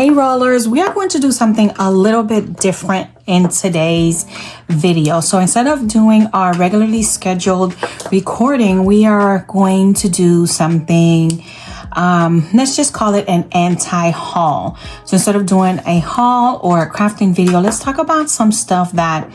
Hey rollers, we are going to do something a little bit different in today's video. So instead of doing our regularly scheduled recording, we are going to do something, let's just call it an anti-haul. So instead of doing a haul or a crafting video, let's talk about some stuff that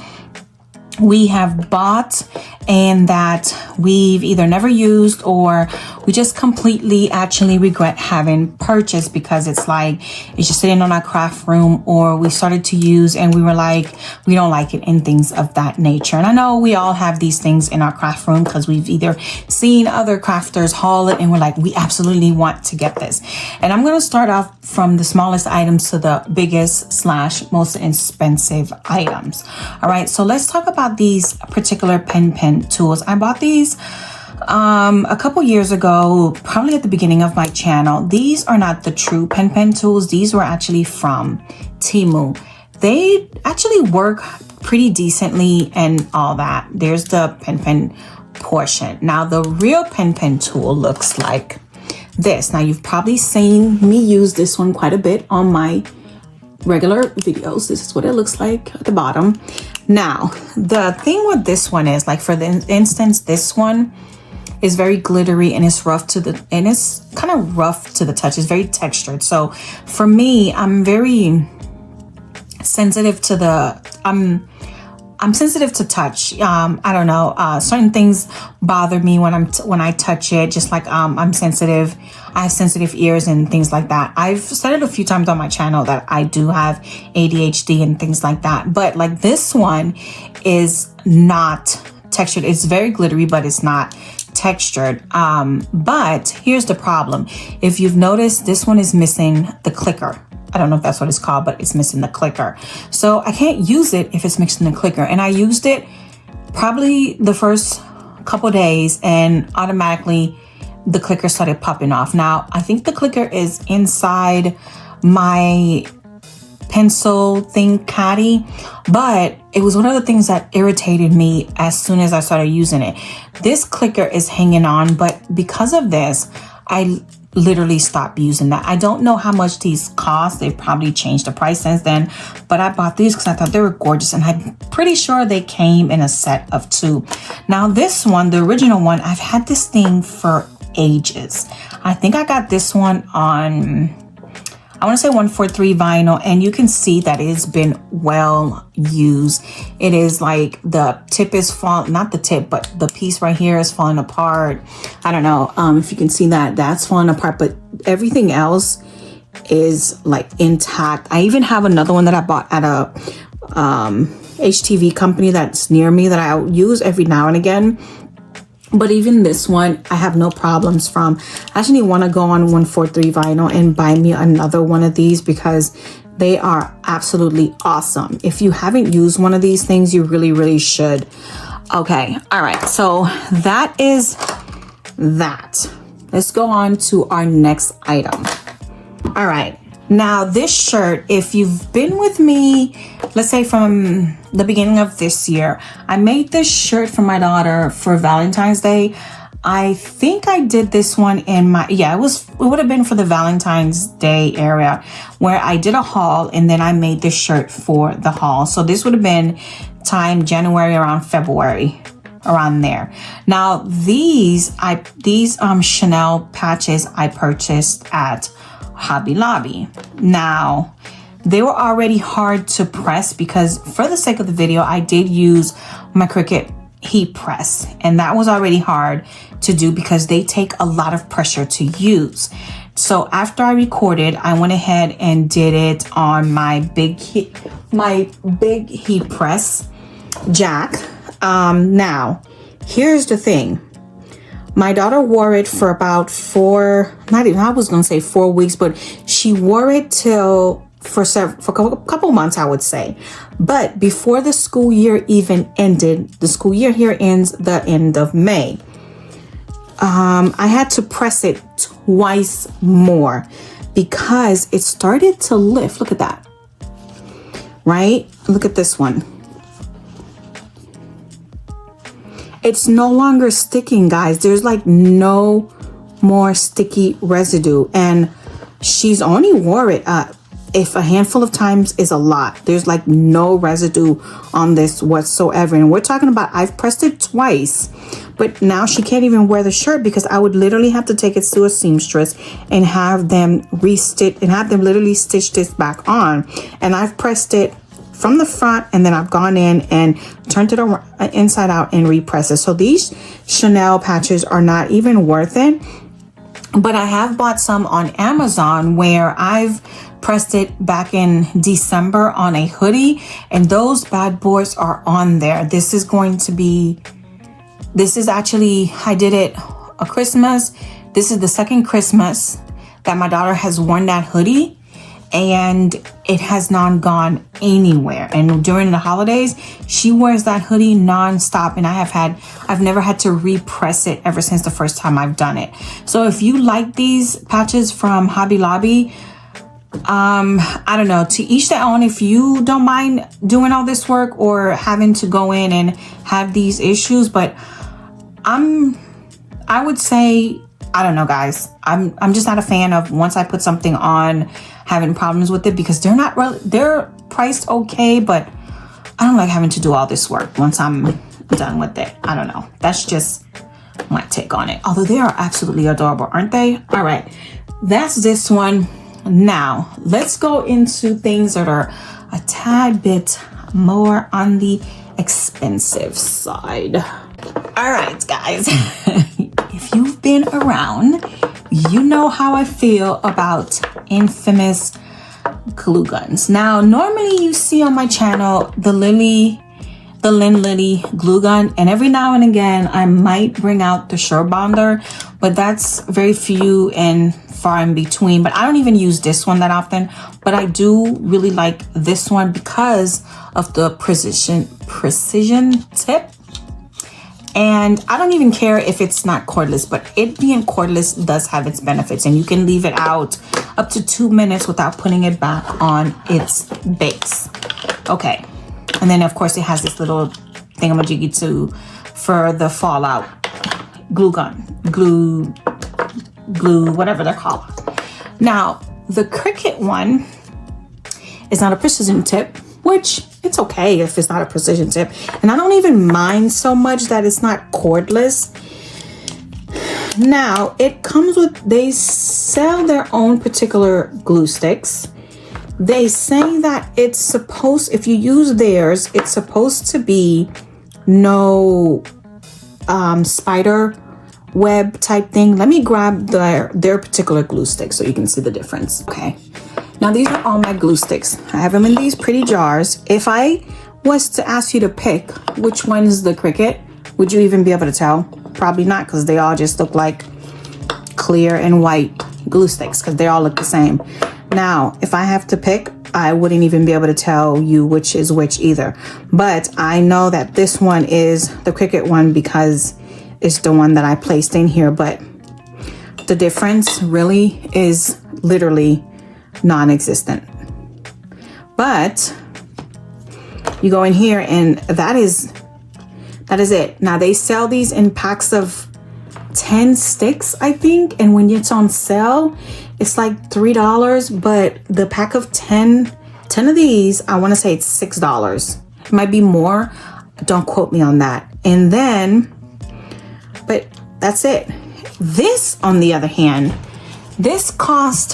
we have bought and that we've either never used or we just completely actually regret having purchased because it's just sitting on our craft room, or we started to use and we were like, we don't like it, and things of that nature. And I know we all have these things in our craft room because we've either seen other crafters haul it and we're like, we absolutely want to get this. And I'm going to start off from the smallest items to the biggest / most expensive items. All right, so let's talk about these particular pen tools. I bought these a couple years ago, probably at the beginning of my channel. These are not the true pen tools. These were actually from Temu. They actually work pretty decently and all that. There's the pen portion. Now the real pen tool looks like this. Now you've probably seen me use this one quite a bit on my regular videos. This is what it looks like at the bottom. Now the thing with this one is, like, for the instance, this one is very glittery and it's kind of rough to the touch. It's very textured. So for me, I'm very sensitive to I'm sensitive to touch. I don't know. Certain things bother me when I touch it. Just like I'm sensitive. I have sensitive ears and things like that. I've said it a few times on my channel that I do have ADHD and things like that. But like this one is not textured. It's very glittery, but it's not textured. But here's the problem. If you've noticed, this one is missing the clicker. I don't know if that's what it's called, but it's missing the clicker. So I can't use it if it's missing the clicker. And I used it probably the first couple days and automatically the clicker started popping off. Now, I think the clicker is inside my pencil thing caddy, but it was one of the things that irritated me as soon as I started using it. This clicker is hanging on, but because of this, I literally stopped using that. I don't know how much these cost. They've probably changed the price since then, but I bought these because I thought they were gorgeous, and I'm pretty sure they came in a set of 2. Now this one, the original one, I've had this thing for ages. I think I got this one on, I want to say 143 vinyl, and you can see that it's been well used. It is like the tip is not the tip, but the piece right here is falling apart. I don't know if you can see that's falling apart, but everything else is like intact. I even have another one that I bought at a HTV company that's near me that I use every now and again. But even this one, I have no problems from. I actually want to go on 143 vinyl and buy me another one of these because they are absolutely awesome. If you haven't used one of these things, you really, really should. Okay. All right. So that is that. Let's go on to our next item. All right. Now this shirt, if you've been with me, let's say from the beginning of this year, I made this shirt for my daughter for Valentine's Day. I think I did this one in it would have been for the Valentine's Day area where I did a haul, and then I made this shirt for the haul. So this would have been time January, around February, around there. Now these Chanel patches I purchased at Hobby Lobby. Now they were already hard to press because for the sake of the video, I did use my Cricut heat press, and that was already hard to do because they take a lot of pressure to use. So after I recorded, I went ahead and did it on my big heat press jack. Now here's the thing. My daughter wore it for about 4 weeks, but she wore it for a couple months, I would say. But before the school year even ended, the school year here ends the end of May. I had to press it twice more because it started to lift. Look at that. Right? Look at this one. It's no longer sticking, guys. There's like no more sticky residue, and she's only wore it if a handful of times is a lot, there's like no residue on this whatsoever. And we're talking about, I've pressed it twice, but now she can't even wear the shirt because I would literally have to take it to a seamstress and have them restitch and have them literally stitch this back on. And I've pressed it from the front, and then I've gone in and turned it around, inside out, and repressed it. So these Chanel patches are not even worth it. But I have bought some on Amazon where I've pressed it back in December on a hoodie, and those bad boys are on there. This is actually, I did it a Christmas. This is the second Christmas that my daughter has worn that hoodie, and it has not gone anywhere. And during the holidays, she wears that hoodie nonstop, and I've never had to repress it ever since the first time I've done it. So if you like these patches from Hobby Lobby, I don't know, to each their own. If you don't mind doing all this work or having to go in and have these issues, but I would say, I don't know, guys, I'm just not a fan of, once I put something on, having problems with it, because they're priced okay, but I don't like having to do all this work once I'm done with it. I don't know. That's just my take on it. Although they are absolutely adorable, aren't they? All right, that's this one. Now let's go into things that are a tad bit more on the expensive side. All right, guys. If you've been around, you know how I feel about infamous glue guns. Now, normally you see on my channel the Lin Lily glue gun, and every now and again I might bring out the Surebonder, but that's very few and far in between. But I don't even use this one that often, but I do really like this one because of the precision tip. And I don't even care if it's not cordless, but it being cordless does have its benefits, and you can leave it out up to 2 minutes without putting it back on its base. Okay. And then of course it has this little thingamajiggy too for the fallout glue gun, glue, whatever they're called. Now, the Cricut one is not a precision tip, which it's okay if it's not a precision tip. And I don't even mind so much that it's not cordless. Now, it comes with, they sell their own particular glue sticks. They say that it's supposed, if you use theirs, it's supposed to be no spider web type thing. Let me grab their particular glue stick so you can see the difference. Okay. Now these are all my glue sticks. I have them in these pretty jars. If I was to ask you to pick which one is the Cricut, would you even be able to tell? Probably not, because they all just look like clear and white glue sticks, because they all look the same. Now, if I have to pick, I wouldn't even be able to tell you which is which either. But I know that this one is the Cricut one because it's the one that I placed in here. But the difference really is literally non-existent. But you go in here and that is it. Now they sell these in packs of 10 sticks, I think, and when it's on sale it's like $3, but the pack of 10 of these, I want to say it's $6. It might be more, don't quote me on that. And then, but that's it. This, on the other hand, this cost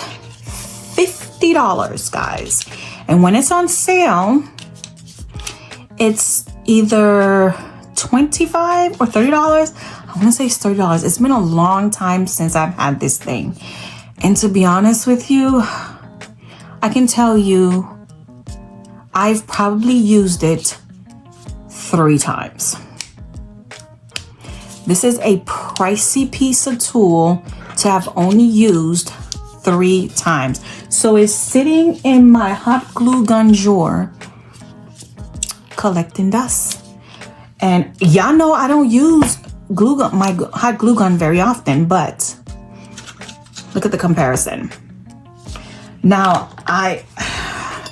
$50, guys, and when it's on sale it's either $25 or $30. I want to say it's $30. It's been a long time since I've had this thing, and to be honest with you, I can tell you I've probably used it 3 times. This is a pricey piece of tool to have only used 3 times. So it's sitting in my hot glue gun drawer collecting dust. And y'all know I don't use glue gun, my hot glue gun, very often, but look at the comparison. Now, I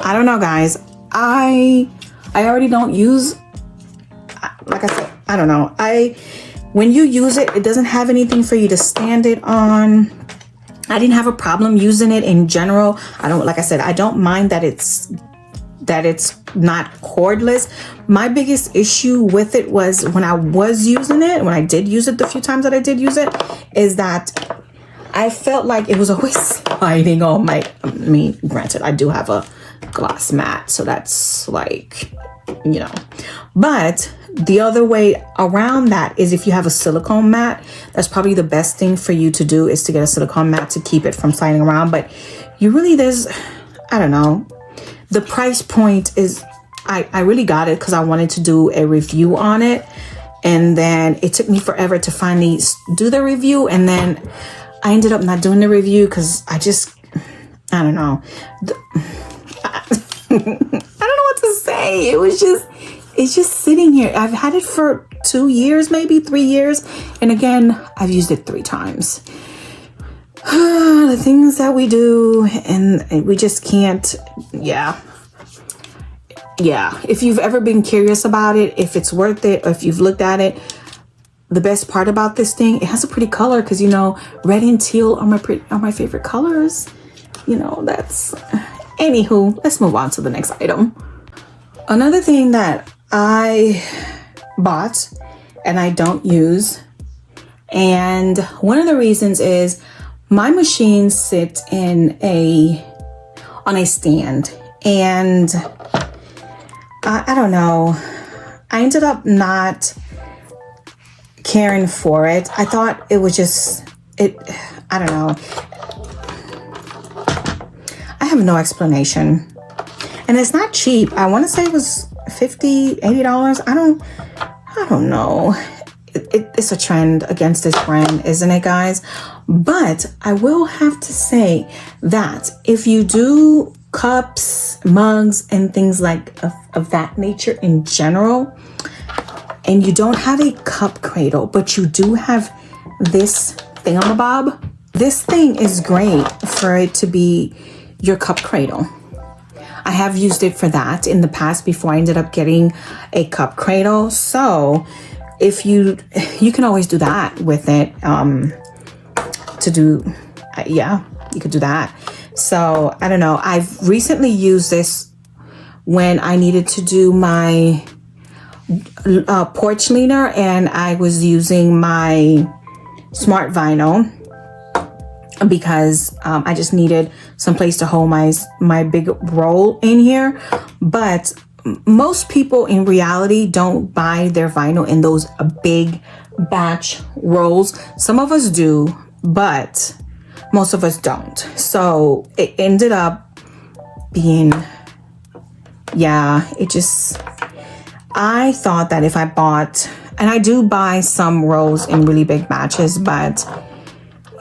don't know, guys. I already don't use, like I said, I don't know. When you use it, it doesn't have anything for you to stand it on. I didn't have a problem using it in general. Like I said, I don't mind that it's not cordless. My biggest issue with it was when I was using it, when I did use it the few times that I did use it, is that I felt like it was always sliding on my, I mean, granted, I do have a glass mat, so that's like, you know, but the other way around that is if you have a silicone mat, that's probably the best thing for you to do, is to get a silicone mat to keep it from sliding around. But you really, I don't know, the price point is, I really got it because I wanted to do a review on it, and then it took me forever to finally do the review, and then I ended up not doing the review because I don't know. I don't know what to say. It's just sitting here. I've had it for 2 years, maybe 3 years. And again, I've used it 3 times. The things that we do, and we just can't, yeah. If you've ever been curious about it, if it's worth it, or if you've looked at it, the best part about this thing, it has a pretty color, because, you know, red and teal are my favorite colors. You know, that's... Anywho, let's move on to the next item. Another thing that I bought and I don't use, and one of the reasons is my machine sits on a stand, and I don't know. I ended up not caring for it. I thought it was just, I don't know. I have no explanation. And it's not cheap. I want to say it was $50, $80. I don't know. It's a trend against this brand, isn't it, guys? But I will have to say that if you do cups, mugs, and things like of that nature in general, and you don't have a cup cradle, but you do have this thingamabob, this thing is great for it to be your cup cradle. I have used it for that in the past before I ended up getting a cup cradle. So if you can always do that with it, you could do that. So I don't know. I've recently used this when I needed to do my porch leaner, and I was using my smart vinyl because I just needed some place to hold my big roll in here. But most people in reality don't buy their vinyl in those big batch rolls. Some of us do, but most of us don't. So it ended up being, I thought that if I bought, and I do buy some rolls in really big batches, but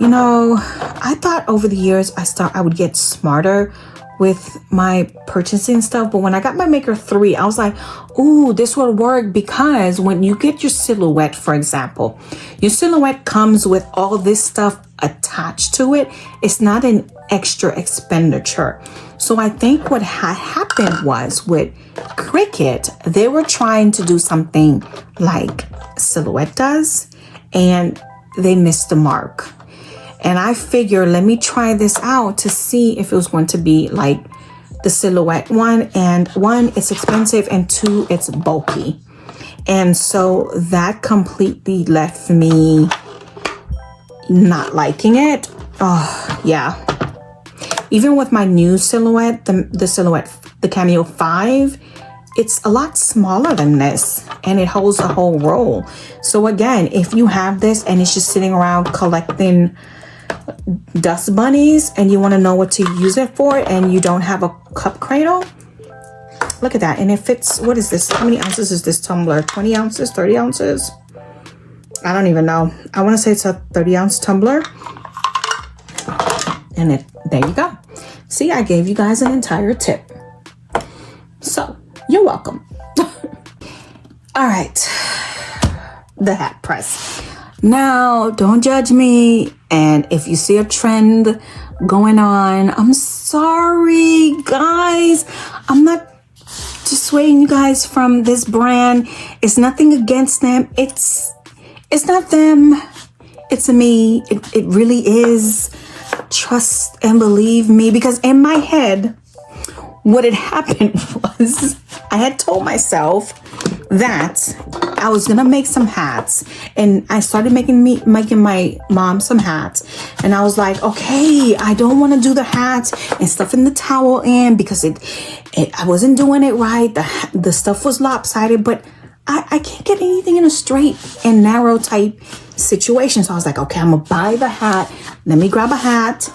you know, I thought over the years I would get smarter with my purchasing stuff. But when I got my Maker 3, I was like, ooh, this will work, because when you get your silhouette, for example, your silhouette comes with all this stuff attached to it. It's not an extra expenditure. So I think what happened was with Cricut, they were trying to do something like Silhouette does, and they missed the mark. And I figured, let me try this out to see if it was going to be like the Silhouette one. And 1, it's expensive, and 2, it's bulky. And so that completely left me not liking it. Oh, yeah. Even with my new Silhouette, the Silhouette, the Cameo 5, it's a lot smaller than this, and it holds a whole roll. So again, if you have this and it's just sitting around collecting dust bunnies, and you want to know what to use it for, and you don't have a cup cradle, look at that. And it fits, what is this? How many ounces is this tumbler? 20 ounces, 30 ounces? I don't even know. I want to say it's a 30-ounce tumbler. And there you go. See, I gave you guys an entire tip. So, you're welcome. All right. The hat press. Now, don't judge me. And if you see a trend going on, I'm sorry, guys. I'm not dissuading you guys from this brand. It's nothing against them. It's not them. It's me. It really is. trust and believe me, because in my head, what had happened was I had told myself that I was gonna make some hats, and I started making my mom some hats, and I was like, okay, I don't want to do the hats and stuffing the towel in because I wasn't doing it right. The stuff was lopsided, but I can't get anything in a straight and narrow type situation. So I was like, okay, I'm gonna buy the hat. Let me grab a hat.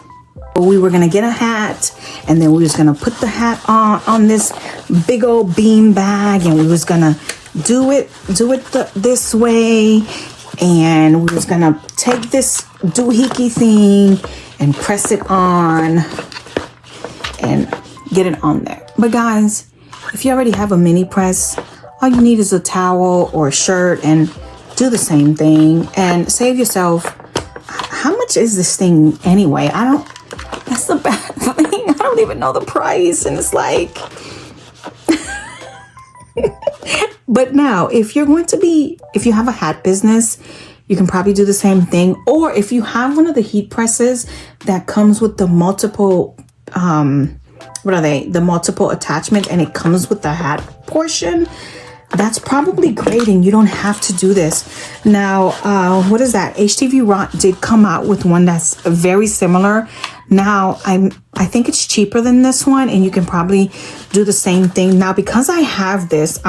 We were gonna get a hat, and then we was gonna put the hat on this big old bean bag, and we was gonna do it this way, and we was gonna take this doohickey thing and press it on and get it on there. But guys, if you already have a mini press, all you need is a towel or a shirt, and do the same thing and save yourself. How much is this thing anyway? That's the bad thing. I don't even know the price, and it's like but now, if you have a hat business, you can probably do the same thing. Or if you have one of the heat presses that comes with the multiple, the multiple attachment, and it comes with the hat portion, that's probably great, and you don't have to do this. Now, what is that? HTV Rot did come out with one that's very similar. Now, I think it's cheaper than this one, and you can probably do the same thing. Now, because I have this,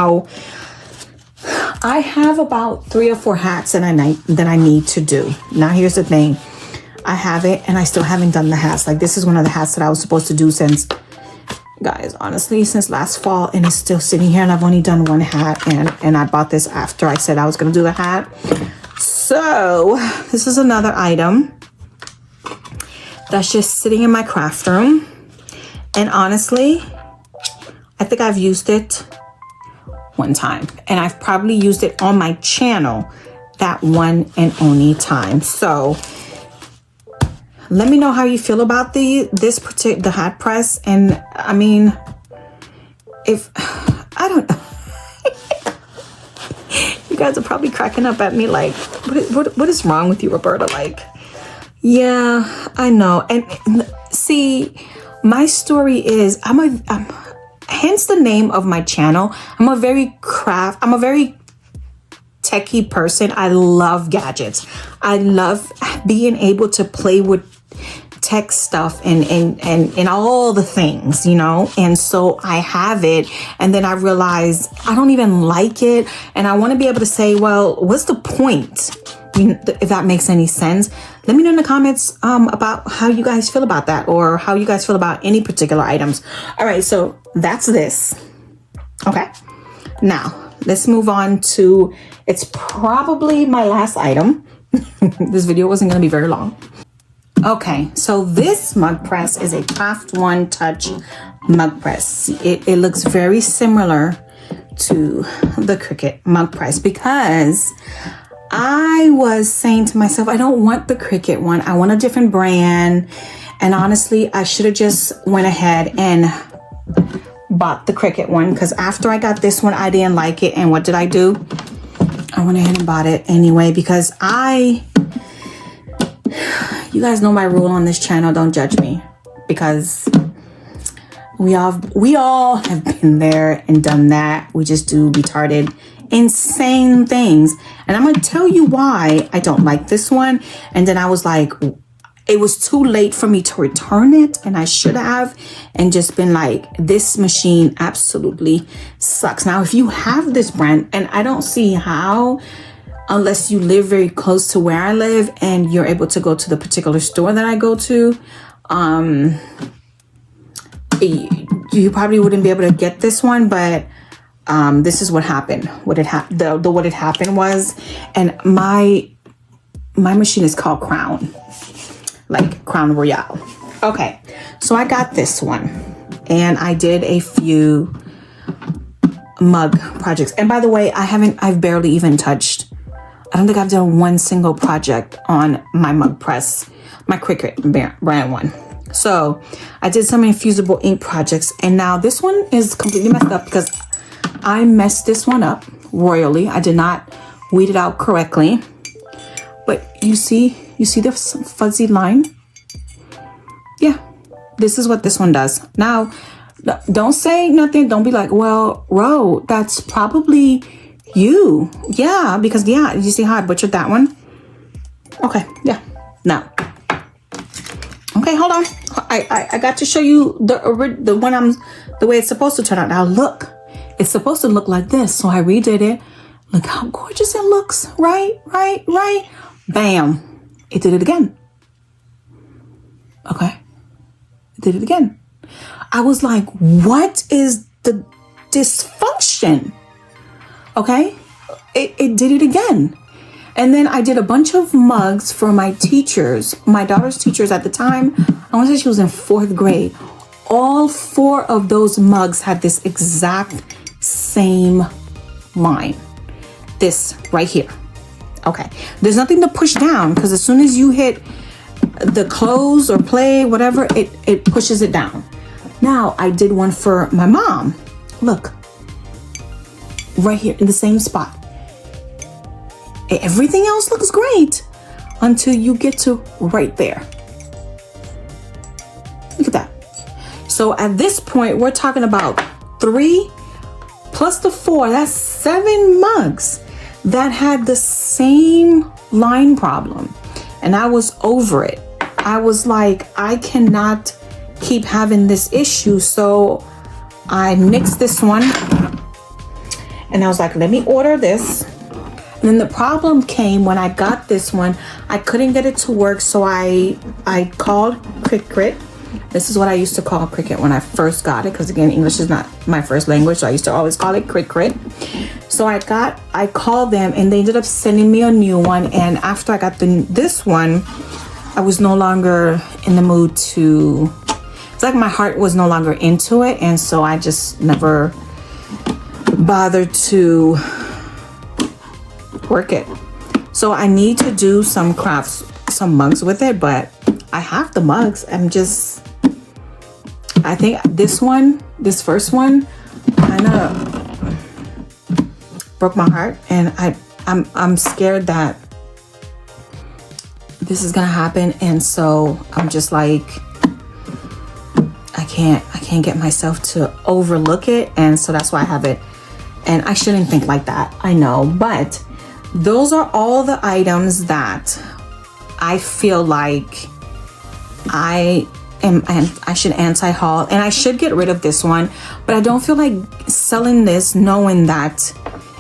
I have about 3 or 4 hats that I need to do. Now, here's the thing. I have it, and I still haven't done the hats. Like, this is one of the hats that I was supposed to do since last fall, and it's still sitting here, and I've only done one hat, and I bought this after I said I was going to do the hat. So, this is another item that's just sitting in my craft room. And honestly, I think I've used it one time, and I've probably used it on my channel that one and only time. So let me know how you feel about the hat press. And I mean, if I don't know, you guys are probably cracking up at me like, what is wrong with you, Roberta? Like, yeah, I know. And see, my story is I'm hence the name of my channel. I'm a very techie person. I love gadgets. I love being able to play with tech stuff and all the things, you know. And so I have it, and then I realize I don't even like it, and I want to be able to say, well, what's the point? If that makes any sense. Let me know in the comments about how you guys feel about that, or how you guys feel about any particular items. All right, so that's this. Okay, now let's move on to, it's probably my last item. This video wasn't going to be very long. Okay, so this mug press is a Craft One Touch mug press. It looks very similar to the Cricut mug press, because I was saying to myself, I don't want the Cricut one. I want a different brand. And honestly, I should have just went ahead and bought the Cricut one, because after I got this one, I didn't like it. And what did I do? I went ahead and bought it anyway, because you guys know my rule on this channel. Don't judge me, because we all have been there and done that. We just do retarded, insane things. And I'm gonna tell you why I don't like this one. And then I was like, it was too late for me to return it, and I should have, and just been like, this machine absolutely sucks. Now, if you have this brand, and I don't see how, unless you live very close to where I live and you're able to go to the particular store that I go to, you probably wouldn't be able to get this one. But this is what happened. What had happened was, and my machine is called Crown, like Crown Royale. Okay, so I got this one, and I did a few mug projects. And by the way, I've barely even touched, I don't think I've done one single project on my mug press, my Cricut brand one. So I did some infusible ink projects, and now this one is completely messed up because I messed this one up royally. I did not weed it out correctly. But you see the fuzzy line? Yeah, this is what this one does. Now, don't say nothing. Don't be like, well, Ro, that's probably you. Yeah, because, yeah, you see how I butchered that one? Okay, yeah. Now, okay, hold on. I got to show you the way it's supposed to turn out. Now, look. It's supposed to look like this, so I redid it. Look how gorgeous it looks. Right. Bam. It did it again. Okay. It did it again. I was like, what is the dysfunction? Okay. It did it again. And then I did a bunch of mugs for my teachers, my daughter's teachers at the time. I want to say she was in 4th grade. All 4 of those mugs had this exact same line. This right here. Okay. There's nothing to push down because as soon as you hit the close or play, whatever, it pushes it down. Now I did one for my mom. Look. Right here in the same spot. Everything else looks great until you get to right there. Look at that. So at this point, we're talking about 3 plus the 4, that's 7 mugs that had the same line problem. And I was over it. I was like, I cannot keep having this issue. So I nixed this one. And I was like, let me order this. And then the problem came when I got this one. I couldn't get it to work. So I called Cricut. This is what I used to call Cricut when I first got it, because again, English is not my first language, so I used to always call it Cricut. So I called them and they ended up sending me a new one. And after I got this one, I was no longer in the mood to, it's like my heart was no longer into it. And so I just never bothered to work it. So I need to do some crafts, some mugs with it, but I have the mugs. I think this first one kind of broke my heart, and I'm scared that this is gonna happen. And so I'm just like, I can't get myself to overlook it. And so that's why I have it. And I shouldn't think like that, I know, but those are all the items that I feel like I should anti-haul, and I should get rid of this one, but I don't feel like selling this knowing that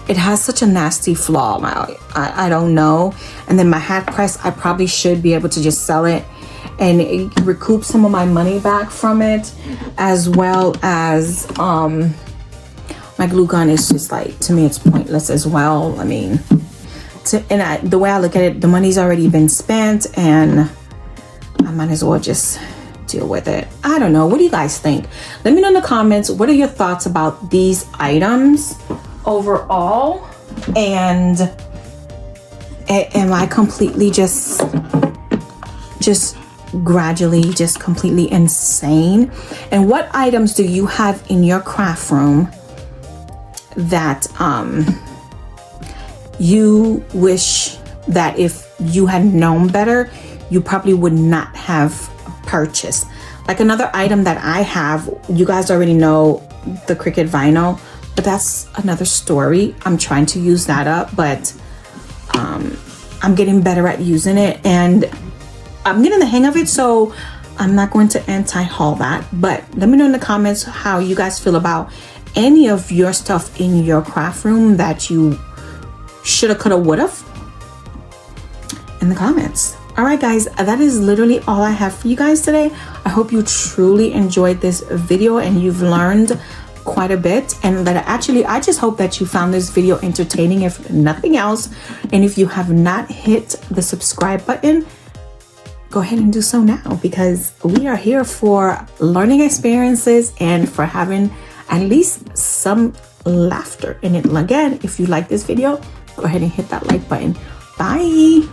it has such a nasty flaw. I don't know. And then my hat press, I probably should be able to just sell it and recoup some of my money back from it, as well as my glue gun is just like, to me, it's pointless as well. I mean, the way I look at it, the money's already been spent, and I might as well just deal with it. I don't know. What do you guys think? Let me know in the comments. What are your thoughts about these items overall? And am I completely just gradually just completely insane? And what items do you have in your craft room that you wish that if you had known better, you probably would not have purchased? Like another item that I have, you guys already know the Cricut vinyl, but that's another story. I'm trying to use that up, but I'm getting better at using it and I'm getting the hang of it, so I'm not going to anti-haul that. But let me know in the comments how you guys feel about any of your stuff in your craft room that you shoulda, coulda, woulda in the comments. All right, guys, that is literally all I have for you guys today. I hope you truly enjoyed this video and you've learned quite a bit, and that I just hope that you found this video entertaining, if nothing else. And if you have not hit the subscribe button, go ahead and do so now, because we are here for learning experiences and for having at least some laughter in it. Again, if you like this video, go ahead and hit that like button. Bye.